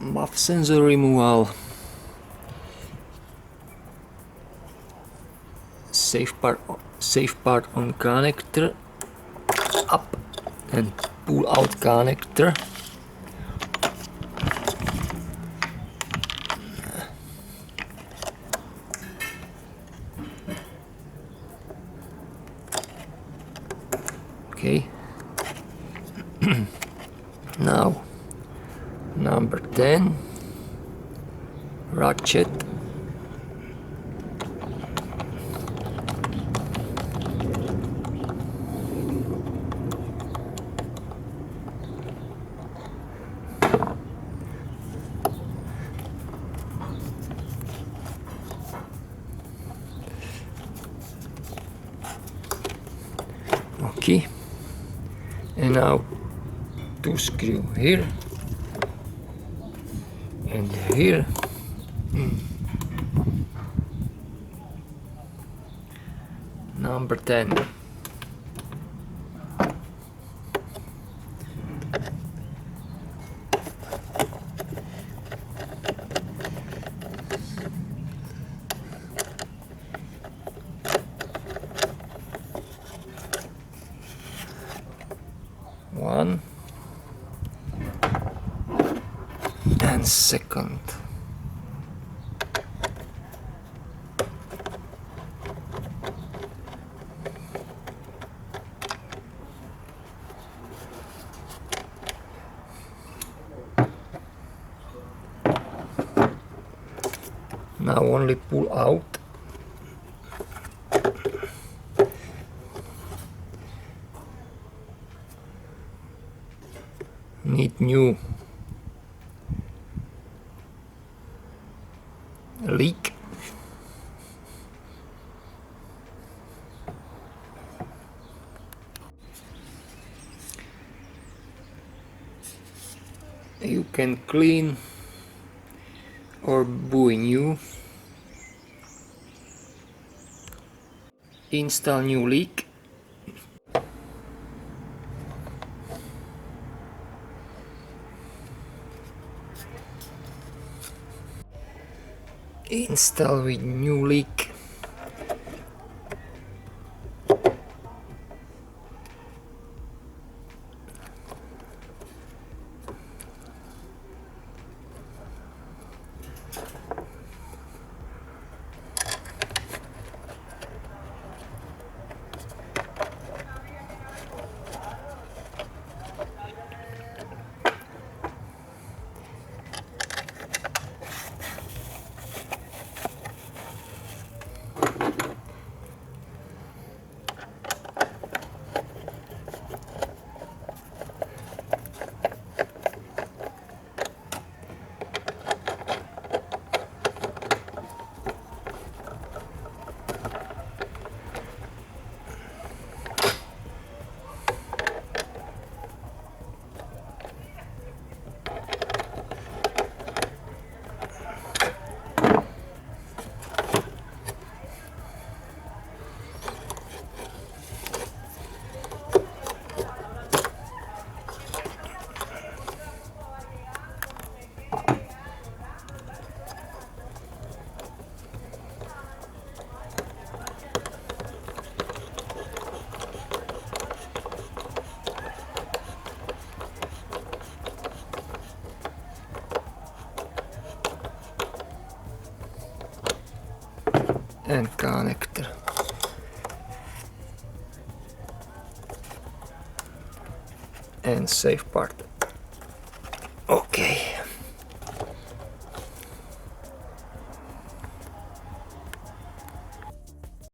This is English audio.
MAF sensor removal, safe part on connector, up and pull out connector. Okay. Now number 10 ratchet. Okay, and now two screw here and here. Number 10. One and second. Now only pull out. Need new leak. You can clean or buy new. Install new leak. Install with new leak. And connector. And safe part. Okay.